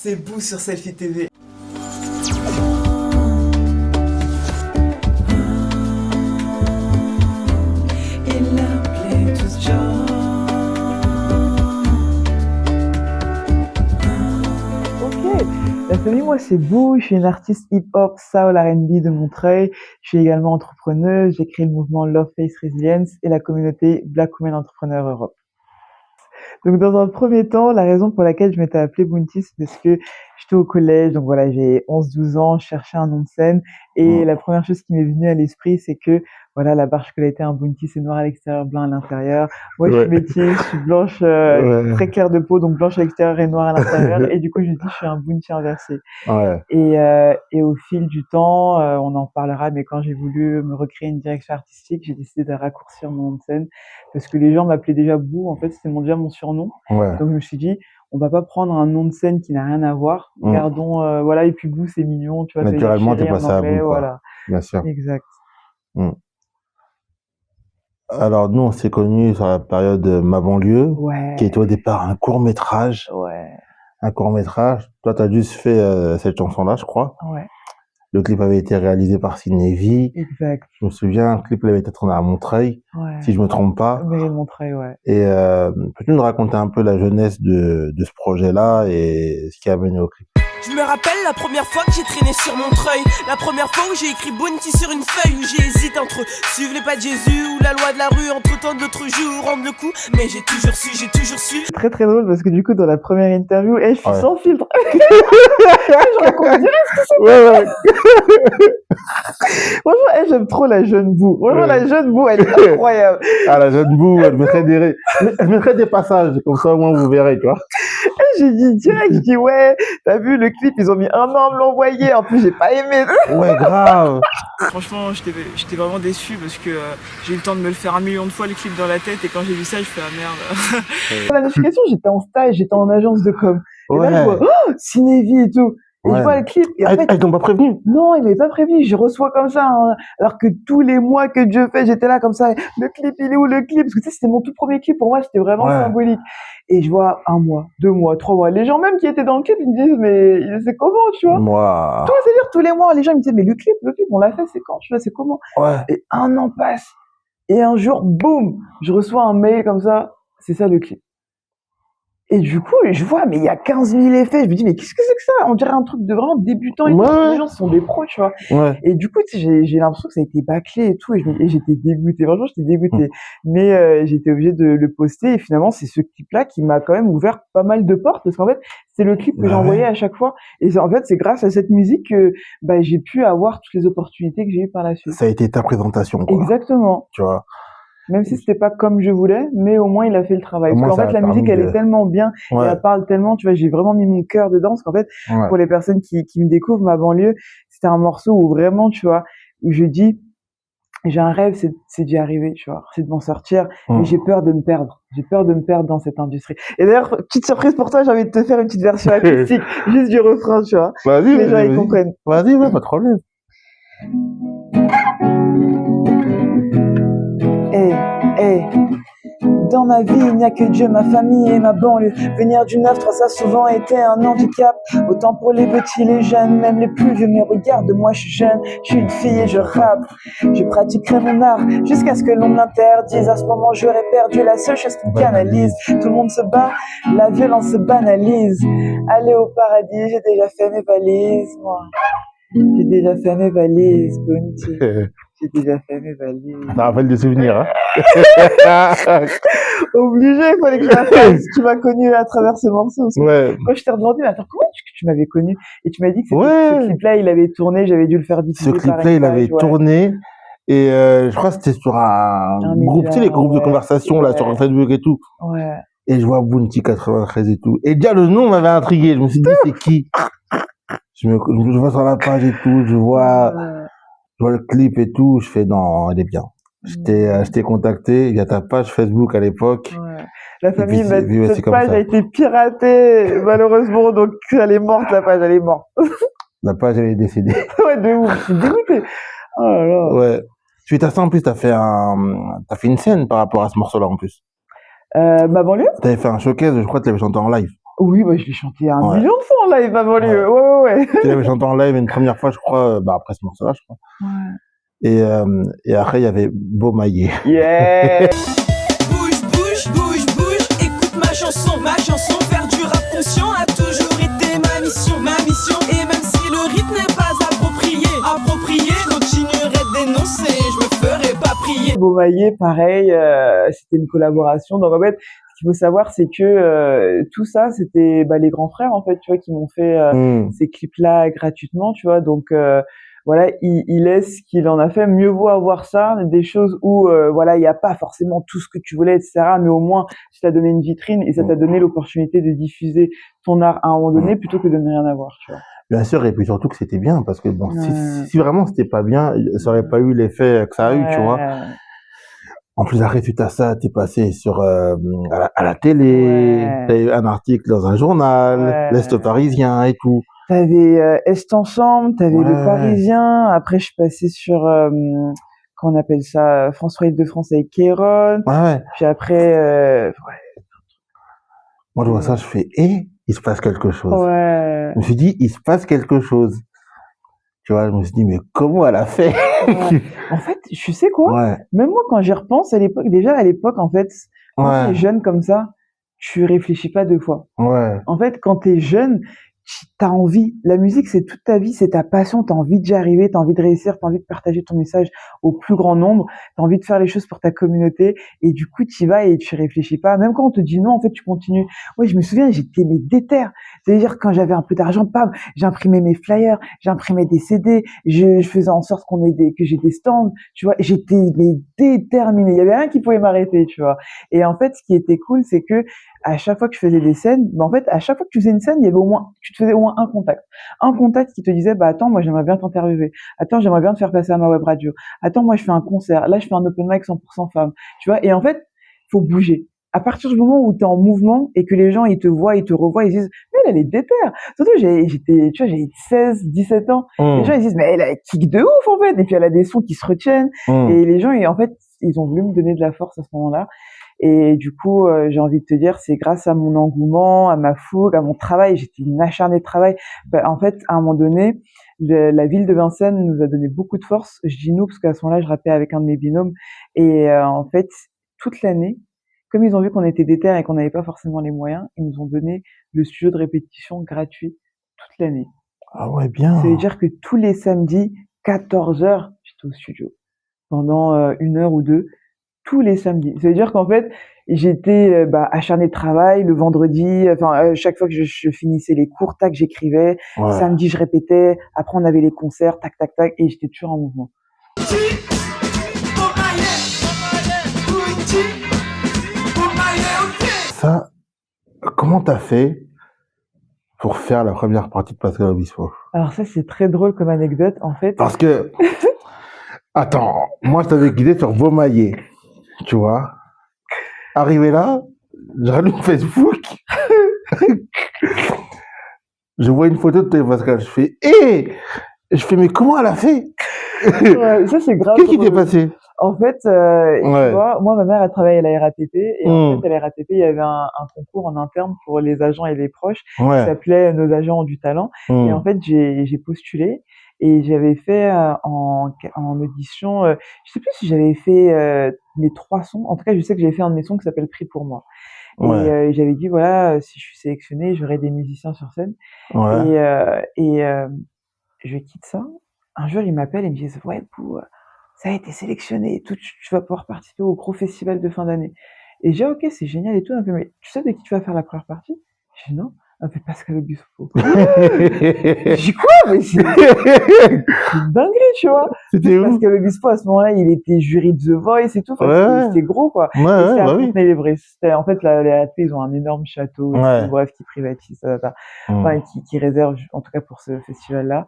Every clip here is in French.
c'est Boo sur Selfie TV. Salut, moi c'est Boo, je suis une artiste hip-hop, soul, R&B de Montreuil. Je suis également entrepreneuse, j'ai créé le mouvement Love Face Resilience et la communauté Black Women Entrepreneurs Europe. Donc dans un premier temps, la raison pour laquelle je m'étais appelée Bounty, c'est parce que j'étais au collège, donc voilà, j'ai 11-12 ans, je cherchais un nom de scène et la première chose qui m'est venue à l'esprit, c'est que voilà, la barre chocolatée, un Bounty, c'est noir à l'extérieur, blanc à l'intérieur. Moi, je suis métisse, je suis blanche, très claire de peau, donc blanche à l'extérieur et noire à l'intérieur. Et du coup, je me dis, je suis un Bounty inversé. Et au fil du temps, on en parlera, mais quand j'ai voulu me recréer une direction artistique, j'ai décidé de raccourcir mon nom de scène parce que les gens m'appelaient déjà Boo. En fait, c'était déjà mon surnom. Donc, je me suis dit, on va pas prendre un nom de scène qui n'a rien à voir. Gardons, voilà, et puis Boo, c'est mignon, tu vois. Naturellement, t'es passé à Boo, quoi. Voilà. Bien sûr. Exact. Alors, nous, on s'est connus sur la période Ma banlieue, qui était au départ un court-métrage. Un court-métrage. Toi, t'as juste fait cette chanson-là, je crois. Le clip avait été réalisé par Cinévi. Exact. Je me souviens, le clip avait été tourné à Montreuil, si je me trompe pas. Mairie de Montreuil, Et peux-tu nous raconter un peu la jeunesse de ce projet-là et ce qui a mené au clip? Je me rappelle la première fois que j'ai traîné sur Montreuil. La première fois où j'ai écrit Bounty sur une feuille. Où j'ai hésité entre suivre les pas de Jésus ou la loi de la rue. Entre tant d'autres jours, rendre le coup. Mais j'ai toujours su. Très très drôle parce que du coup dans la première interview, je suis sans filtre. Je raconte direct ce que c'est. Franchement, j'aime trop la jeune Boo. Vraiment, la jeune Boo, elle est incroyable. Ah, la jeune Boo, elle mettrait des passages, comme ça au moins vous verrez, tu vois. J'ai dit direct, je dis ouais, t'as vu le clip, ils ont mis 1 an à me l'envoyer, en plus j'ai pas aimé. Ouais, grave. Franchement, j'étais vraiment déçu parce que j'ai eu le temps de me le faire 1 million de fois le clip dans la tête et quand j'ai vu ça, je fais ah merde. La notification, j'étais en stage, j'étais en agence de com. Et là, je vois, Cinévi et tout. Et je vois le clip. Et en fait, ils t'ont pas prévenu? Non, ils m'avaient pas prévenu. Je reçois comme ça, hein, alors que tous les mois que Dieu fait, j'étais là comme ça. Le clip, il est où le clip? Parce que tu sais, c'était mon tout premier clip. Pour moi, c'était vraiment symbolique. Et je vois 1 mois, 2 mois, 3 mois. Les gens même qui étaient dans le clip, ils me disent, mais c'est comment, tu vois? Toi, c'est-à-dire tous les mois, les gens ils me disaient, mais le clip, on l'a fait, c'est quand? Tu vois, c'est comment? Et 1 an passe. Et un jour, boum, je reçois un mail comme ça. C'est ça le clip. Et du coup, je vois, mais il y a 15 000 effets. Je me dis, mais qu'est-ce que c'est que ça? On dirait un truc de vraiment débutant. Et les gens sont des pros, tu vois. Et du coup, tu sais, j'ai l'impression que ça a été bâclé et tout. Et j'étais dégoûtée. Franchement, j'étais dégoûtée. Mais j'étais obligée de le poster. Et finalement, c'est ce clip-là qui m'a quand même ouvert pas mal de portes. Parce qu'en fait, c'est le clip que j'envoyais à chaque fois. Et en fait, c'est grâce à cette musique que j'ai pu avoir toutes les opportunités que j'ai eues par la suite. Ça a été ta présentation, quoi. Exactement. Tu vois. Même si c'était pas comme je voulais, mais au moins il a fait le travail. Parce qu'en fait, la musique, elle est tellement bien, et elle parle tellement, tu vois, j'ai vraiment mis mon cœur dedans. Parce qu'en fait, pour les personnes qui me découvrent, Ma banlieue, c'était un morceau où vraiment, tu vois, où je dis, j'ai un rêve, c'est d'y arriver, tu vois, c'est de m'en sortir, mais j'ai peur de me perdre. J'ai peur de me perdre dans cette industrie. Et d'ailleurs, petite surprise pour toi, j'ai envie de te faire une petite version acoustique, juste du refrain, tu vois. Vas-y, les gens, ils comprennent. Vas-y, pas de problème. Dans ma vie, il n'y a que Dieu, ma famille et ma banlieue. Venir du 9-3, ça a souvent été un handicap. Autant pour les petits, les jeunes, même les plus vieux. Mais regarde, moi je suis jeune, je suis une fille et je rappe. Je pratiquerai mon art jusqu'à ce que l'on m'interdise. À ce moment, j'aurais perdu la seule chose qui me canalise. Tout le monde se bat, la violence se banalise. Aller au paradis, j'ai déjà fait mes valises, moi. J'ai déjà fait mes valises, Bounty. J'ai déjà fait mes valises. Ça rappelle des souvenirs, hein. Obligé, il fallait que je la fasse. Tu m'as connu à travers ce morceau. Quand je t'ai demandé, mais attends, comment tu m'avais connu? Et tu m'as dit que ce clip-là, il avait tourné, j'avais dû le faire diffuser. Ce clip-là, il avait tourné. Et je crois que c'était sur un groupe, tu sais, les groupes de conversation, là, sur Facebook et tout. Et je vois Bounty 93 et tout. Et déjà, le nom m'avait intrigué. Je me suis dit, c'est qui? Je vois sur la page et tout, je vois le clip et tout, je fais non, elle est bien. Je t'ai contacté via ta page Facebook à l'époque. La famille m'a dit, cette page a été piratée, malheureusement, donc elle est morte, la page, elle est morte. La page, elle est décédée. De ouf, je suis dégoûté. Oh là là. Suite à ça, en plus, t'as fait une scène par rapport à ce morceau-là, en plus. Ma banlieue? T'avais fait un showcase, je crois que tu l'avais chanté en live. Oui, bah, je l'ai chanté 1 Ouais. million de fois en live avant lui. Ouais. Ouais. Tu l'avais chanté en live une première fois, je crois, après ce morceau-là, je crois. Ouais. Et après, il y avait Beaumaillé. Yeah. Bouge, bouge, bouge, bouge, écoute ma chanson, faire du rap conscient a toujours été ma mission, et même si le rythme n'est pas approprié, je continuerai de dénoncer, je me ferai pas prier. Beaumaillé, pareil, c'était une collaboration. Donc en fait, ce qu'il faut savoir, c'est que tout ça, c'était les grands frères en fait, tu vois, qui m'ont fait ces clips-là gratuitement, tu vois. Donc voilà, il est ce qu'il en a fait. Mieux vaut avoir ça, des choses où voilà, il n'y a pas forcément tout ce que tu voulais, etc. Mais au moins, ça t'a donné une vitrine et ça t'a donné l'opportunité de diffuser ton art à un moment donné plutôt que de ne rien avoir, tu vois. Bien sûr, et puis surtout que c'était bien, parce que bon, si vraiment c'était pas bien, ça aurait pas eu l'effet que ça a eu, tu vois. En plus, après, suite à ça, t'es passé sur à la télé, t'as eu un article dans un journal, l'Est parisien et tout. T'avais Est Ensemble, t'avais Le Parisien. Après, je suis passée sur qu'on appelle ça François Île-de-France avec Kéron. Ouais. Puis après, moi, je vois ça, je fais il se passe quelque chose. Ouais. Je me suis dit, il se passe quelque chose. Tu vois, je me suis dit, mais comment elle a fait? En fait, tu sais quoi? Même moi, quand j'y repense, à l'époque, en fait, quand t'es jeune comme ça, tu réfléchis pas 2 fois. En fait, quand t'es jeune, t'as envie. La musique, c'est toute ta vie, c'est ta passion. T'as envie d'y arriver, t'as envie de réussir, t'as envie de partager ton message au plus grand nombre. T'as envie de faire les choses pour ta communauté. Et du coup, t'y vas et tu réfléchis pas. Même quand on te dit non, en fait, tu continues. Ouais, je me souviens, j'étais déter. C'est-à-dire, quand j'avais un peu d'argent, pam, j'imprimais mes flyers, j'imprimais des CD, je faisais en sorte que j'ai des stands, tu vois. J'étais déterminée. Il y avait rien qui pouvait m'arrêter, tu vois. Et en fait, ce qui était cool, c'est que à chaque fois que je faisais des scènes, en fait, à chaque fois que tu faisais une scène, tu te faisais au moins un contact qui te disait, attends, moi, j'aimerais bien t'interviewer. Attends, j'aimerais bien te faire passer à ma web radio. Attends, moi, je fais un concert. Là, je fais un open mic 100% femmes. Tu vois. Et en fait, faut bouger. À partir du moment où tu es en mouvement et que les gens, ils te voient, ils te revoient, ils disent, mais elle est déter. Surtout, j'avais 16, 17 ans. Les gens, ils disent, mais elle a kick de ouf, en fait. Et puis, elle a des sons qui se retiennent. Et les gens, en fait, ils ont voulu me donner de la force à ce moment-là. Et du coup, j'ai envie de te dire, c'est grâce à mon engouement, à ma fougue, à mon travail. J'étais une acharnée de travail. En fait, à un moment donné, la ville de Vincennes nous a donné beaucoup de force. Je dis nous parce qu'à ce moment-là, je rappais avec un de mes binômes. Et en fait, toute l'année, comme ils ont vu qu'on était déter et qu'on n'avait pas forcément les moyens, ils nous ont donné le studio de répétition gratuit toute l'année. Ah ouais, bien. Ça veut dire que tous les samedis, 14h, j'étais au studio pendant 1 heure ou 2. Tous les samedis. Ça veut dire qu'en fait, j'étais acharnée de travail le vendredi. Chaque fois que je finissais les cours, tac, j'écrivais. Samedi, je répétais. Après, on avait les concerts, tac, tac, tac, et j'étais toujours en mouvement. Ça, comment t'as fait pour faire la première partie de Pascal Obispo? Alors ça, c'est très drôle comme anecdote, en fait. Parce que, attends, moi, je t'avais guidé sur Beaumaillé. Tu vois, arrivé là, je rallume Facebook, je vois une photo de toi, Pascal, je fais, mais comment elle a fait? Ça, c'est grave. Qu'est-ce qui t'est passé? En fait, tu vois, moi, ma mère, elle travaillait à la RATP, et en fait, à la RATP, il y avait un concours en interne pour les agents et les proches, qui s'appelait Nos agents ont du talent. Et en fait, j'ai postulé, et j'avais fait en audition, je sais plus si j'avais fait les 3 sons. En tout cas, je sais que j'avais fait un de mes sons qui s'appelle Prie pour moi. Et j'avais dit, voilà, si je suis sélectionnée, j'aurai des musiciens sur scène. Et je quitte ça. Un jour, ils m'appellent et me disent, ouais, Pou, ça a été sélectionné et tout, tu vas pouvoir participer au gros festival de fin d'année. Et j'ai dit, ok, c'est génial et tout. Un peu, mais tu sais de qui tu vas faire la première partie? J'ai dit, non. Un peu Pascal Obispo. J'ai dit, quoi? Mais c'est une dinguerie, tu vois. C'était où? Pascal Obispo, à ce moment-là, il était jury de The Voice et tout. C'était gros, quoi. C'était à Fontenay-les-Bray. En fait, la RATP, ils ont un énorme château, bref, qui privatise, qui réserve, en tout cas pour ce festival-là.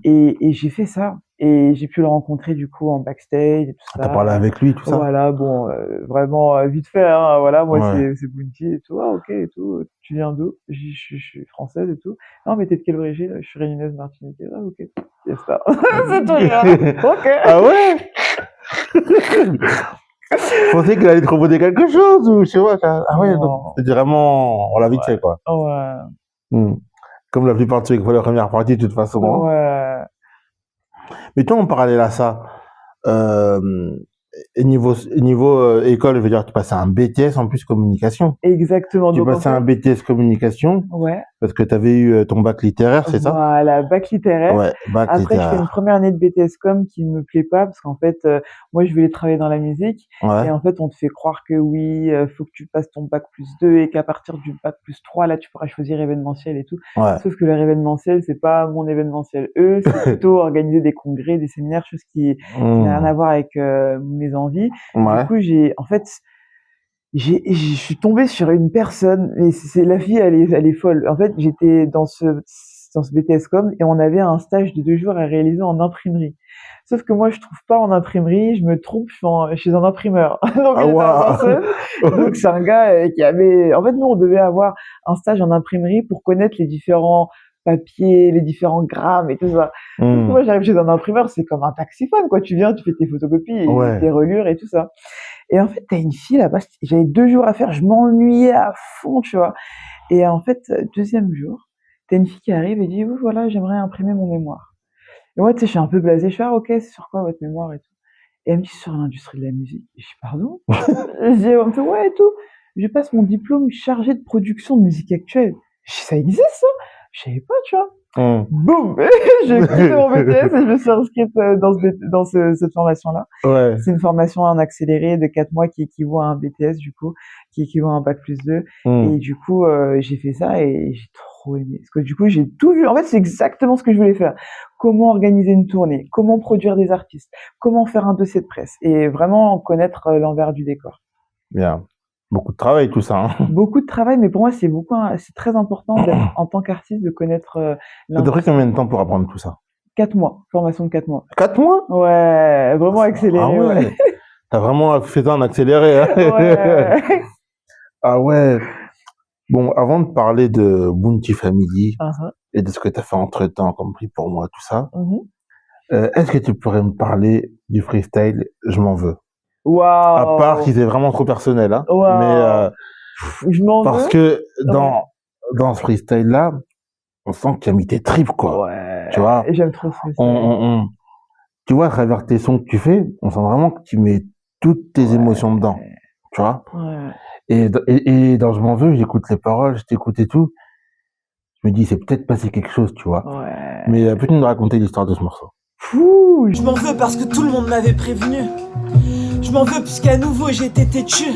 Et j'ai fait ça. Et j'ai pu le rencontrer, du coup, en backstage et tout ça. T'as parlé avec lui, tout ça? Voilà, bon, vraiment, vite fait, hein, voilà, moi, c'est Bounty et tout. Ah, ok, et tout. Tu viens d'où? Je suis française et tout. Non, mais t'es de quelle origine? Je suis réunionnaise martiniquaise. Ah, ok. C'est ça. C'est tout, là. Ok. Ah ouais? Je pensais qu'il allait te proposer quelque chose ou je sais pas. Ah ouais, donc Non. c'était vraiment, on l'a vite fait, quoi. Ouais. Comme la plupart de ceux qui font la première partie, de toute façon. Hein. Ouais. Mais toi, en parallèle à ça, euh, et niveau école, je veux dire, tu passais un BTS en plus communication. Exactement. Tu Donc, en passais un fait, BTS communication ouais. parce que tu avais eu ton bac littéraire, c'est ça? Voilà, bac littéraire. Ouais, bac Après, je fais une littéraire. première année de BTS Com qui ne me plaît pas parce qu'en fait, moi, je voulais travailler dans la musique Ouais, et en fait, on te fait croire que oui, faut que tu passes ton bac +2 et qu'à partir du bac +3, là, tu pourras choisir événementiel et tout. ouais. Sauf que leur événementiel, c'est pas mon événementiel. Eux, c'est plutôt organiser des congrès, des séminaires, chose qui n'a rien à voir avec mes envies. Du Ouais. coup, en fait, je suis tombée sur une personne, et la fille, elle est folle. En fait, j'étais dans ce BTS Com et on avait un stage de 2 jours à réaliser en imprimerie. Sauf que moi, je trouve pas en imprimerie, je me trompe, je suis chez un imprimeur. Donc Ah j'étais en ouais. personne. Donc c'est un gars qui avait, en fait, nous, on devait avoir un stage en imprimerie pour connaître les différents papiers, les différents grammes et tout ça. Sauf que moi, j'arrive chez un imprimeur, c'est comme un taxiphone, quoi. Tu viens, tu fais tes photocopies et Ouais. tes relures et tout ça. Et en fait, t'as une fille là-bas, j'avais 2 jours à faire, je m'ennuyais à fond, tu vois. Et en fait, deuxième jour, t'as une fille qui arrive et dit: «Oui, voilà, j'aimerais imprimer mon mémoire». Et moi, tu sais, je suis un peu blasée, je fais: «Ah OK, c'est sur quoi votre mémoire et tout?» Et elle me dit: «Sur l'industrie de la musique». Et je dis: «Pardon?» Je dis: «Elle me fait: «Ouais et tout, je passe mon diplôme chargé de production de musique actuelle». Je dis: «Ça existe ça?» Je savais pas, tu vois. Boum! J'ai quitté mon BTS et je me suis inscrite cette formation-là. Ouais. C'est une formation en accéléré de 4 mois qui équivaut à un BTS du coup, qui équivaut à un bac+2. Et du coup, j'ai fait ça et j'ai trop aimé. Parce que du coup, j'ai tout vu. En fait, c'est exactement ce que je voulais faire. Comment organiser une tournée, comment produire des artistes, comment faire un dossier de presse et vraiment connaître l'envers du décor. Bien. Beaucoup de travail, tout ça. Hein. Beaucoup de travail, mais pour moi, c'est très important en tant qu'artiste de connaître Ça t'a pris l'industrie. combien de temps pour apprendre tout ça? 4 mois, formation de 4 mois. 4 mois? Ouais, vraiment Ah accéléré, ouais. ouais. T'as vraiment fait ça en accéléré. Hein. Ouais. Ah ouais. Bon, avant de parler de Bounty Family et de ce que t'as fait entre-temps, compris pour moi, tout ça, est-ce que tu pourrais me parler du freestyle Je m'en veux? À part si Waouh! c'est vraiment trop personnel, hein. Waouh! Mais Je m'en parce veux? que Ouais. dans ce freestyle-là, on sent que tu as mis tes tripes, quoi. Ouais, Tu vois? j'aime trop ce freestyle. Tu vois, à travers tes sons que tu fais, on sent vraiment que tu mets toutes tes émotions Ouais, dedans. Tu vois? ouais. Et dans Je m'en veux, j'écoute les paroles, je t'écoute et tout. Je me dis, c'est peut-être passé quelque chose, tu vois. Ouais. Mais peux-tu nous raconter l'histoire de ce morceau? Fou! Je m'en veux parce que tout le monde m'avait prévenu. Je m'en veux puisqu'à nouveau j'ai été têtu.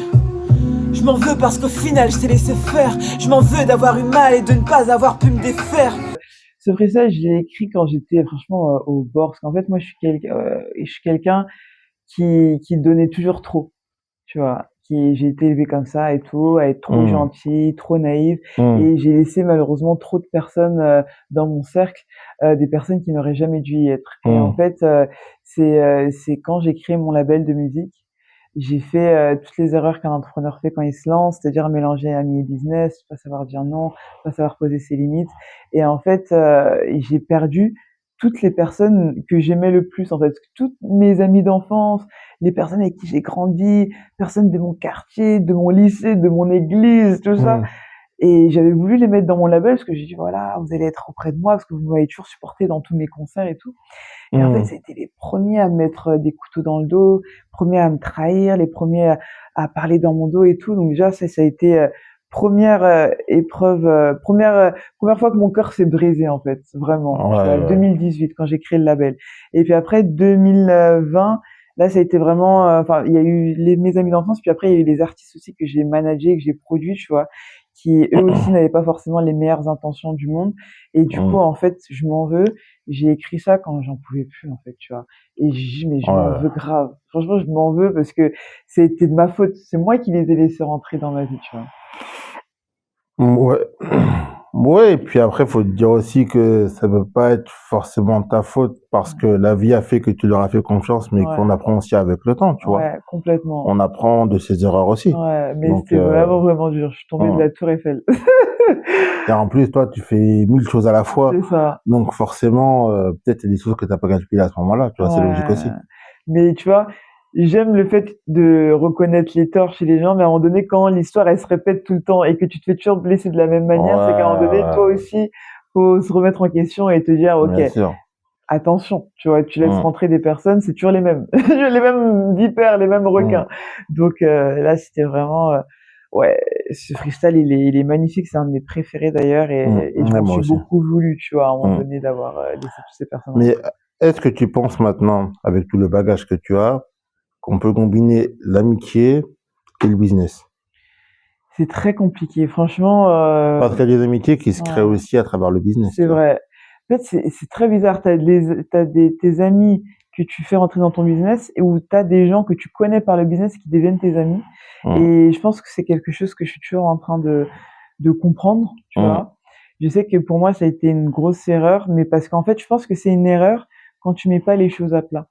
Je m'en veux parce qu'au final je t'ai laissé faire. Je m'en veux d'avoir eu mal et de ne pas avoir pu me défaire. Ce freestyle, je l'ai écrit quand j'étais franchement au bord. Parce qu'en fait, moi, je suis quelqu'un qui donnait toujours trop. Tu vois, j'ai été élevée comme ça et tout, à être trop gentille, trop naïve, et j'ai laissé malheureusement trop de personnes dans mon cercle, des personnes qui n'auraient jamais dû y être. Et en fait, c'est quand j'ai créé mon label de musique, j'ai fait toutes les erreurs qu'un entrepreneur fait quand il se lance, c'est-à-dire mélanger ami et business, pas savoir dire non, pas savoir poser ses limites. Et en fait, j'ai perdu toutes les personnes que j'aimais le plus, en fait. Toutes mes amies d'enfance, les personnes avec qui j'ai grandi, personnes de mon quartier, de mon lycée, de mon église, tout ça. Et j'avais voulu les mettre dans mon label parce que j'ai dit, voilà, vous allez être auprès de moi parce que vous m'avez toujours supporté dans tous mes concerts et tout. Et en fait, c'était les premiers à me mettre des couteaux dans le dos, premiers à me trahir, les premiers à parler dans mon dos et tout. Donc déjà, ça a été première épreuve, première fois que mon cœur s'est brisé, en fait, vraiment. Tu vois, Ouais, 2018 quand j'ai créé le label. Et puis après 2020, là, ça a été vraiment, enfin, il y a eu mes amis d'enfance, puis après il y a eu les artistes aussi que j'ai managés, que j'ai produits, tu vois, qui eux aussi n'avaient pas forcément les meilleures intentions du monde. Et du coup, en fait, je m'en veux. J'ai écrit ça quand j'en pouvais plus, en fait, tu vois. Et j'ai dit, mais je m'en veux grave. Franchement, je m'en veux parce que c'était de ma faute. C'est moi qui les ai laissés rentrer dans ma vie, tu vois. Ouais. Ouais, et puis après, faut te dire aussi que ça peut pas être forcément ta faute parce que la vie a fait que tu leur as fait confiance, mais qu'on Ouais, apprend aussi avec le temps, tu vois. ouais, complètement. On apprend de ses erreurs aussi. Ouais, mais Donc, c'était vraiment, vraiment dur. Je suis tombée de la tour Eiffel. et en plus, toi, tu fais 1000 choses à la fois. C'est ça. Donc, forcément, peut-être il y a des choses que t'as pas calculées à ce moment-là, tu vois, c'est logique aussi. Ouais. Mais tu vois, j'aime le fait de reconnaître les torts chez les gens, mais à un moment donné, quand l'histoire, elle se répète tout le temps et que tu te fais toujours blesser de la même manière, c'est qu'à un moment donné, toi Ouais, aussi, faut se remettre en question et te dire, OK, bien sûr. attention, tu vois, tu laisses Mm, rentrer des personnes, c'est toujours les mêmes, les mêmes vipères, les mêmes mm, requins. Donc là, c'était vraiment, ouais, ce freestyle, il est magnifique, c'est un de mes préférés d'ailleurs, et je ouais, m'en moi suis aussi. beaucoup voulu, tu vois, à un moment Mm. donné, d'avoir laissé toutes ces personnes Mais rentrer. est-ce que tu penses maintenant, avec tout le bagage que tu as, qu'on peut combiner l'amitié et le business? C'est très compliqué, franchement. Parce qu'il y a des amitiés qui se créent Ouais. aussi à travers le business, C'est tu vois. vrai. En fait, c'est très bizarre. T'as tes amis que tu fais rentrer dans ton business et où t'as des gens que tu connais par le business qui deviennent tes amis. Mm, Et je pense que c'est quelque chose que je suis toujours en train de comprendre, tu mm, vois. Je sais que pour moi, ça a été une grosse erreur, mais parce qu'en fait, je pense que c'est une erreur quand tu mets pas les choses à plat.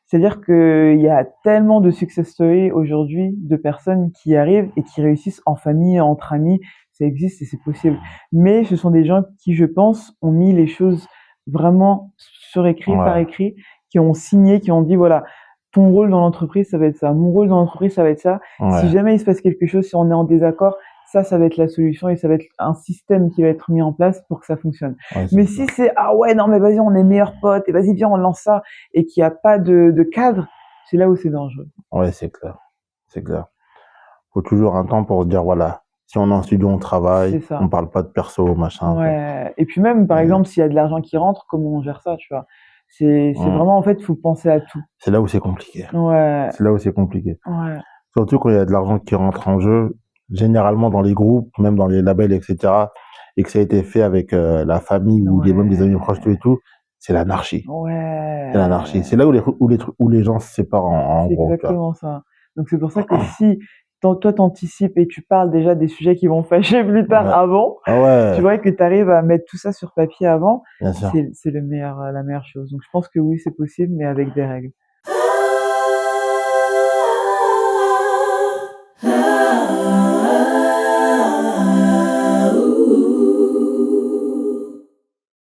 C'est-à-dire qu'il y a tellement de success stories aujourd'hui de personnes qui arrivent et qui réussissent en famille, entre amis. Ça existe et c'est possible. Mais ce sont des gens qui, je pense, ont mis les choses vraiment sur écrit, par ouais, écrit, qui ont signé, qui ont dit, voilà, ton rôle dans l'entreprise, ça va être ça. Mon rôle dans l'entreprise, ça va être ça. Si ouais, jamais il se passe quelque chose, si on est en désaccord, ça va être la solution et ça va être un système qui va être mis en place pour que ça fonctionne. ouais, c'est Mais ça. si c'est, ah ouais, non, mais vas-y, on est meilleurs potes et vas-y, viens, on lance ça et qu'il n'y a pas de cadre, c'est là où c'est dangereux. Ouais, c'est clair. C'est clair. Faut toujours un temps pour se dire, voilà, si on est en studio, on C'est travaille, on ça. parle pas de perso, machin, quoi. Ouais. Et puis même, par Et, exemple, s'il y a de l'argent qui rentre, comment on gère ça, tu vois? C'est mm, vraiment, en fait, il faut penser à tout. c'est là où c'est compliqué. Ouais. C'est là où c'est compliqué. Ouais. Surtout quand il y a de l'argent qui rentre en jeu, généralement dans les groupes, même dans les labels, etc., et que ça a été fait avec la famille ou même des amis proches Ouais. et tout, c'est l'anarchie. C'est l'anarchie. C'est Ouais. là où les gens se séparent en C'est gros, tu vois. exactement ça. Donc c'est pour ça que si toi t'anticipes et tu parles déjà des sujets qui vont fâcher plus tard Ouais. avant, Ah tu ouais, vois, et que tu arrives à mettre tout ça sur papier avant, bien sûr. c'est la meilleure chose. Donc je pense que oui, c'est possible, mais avec des règles.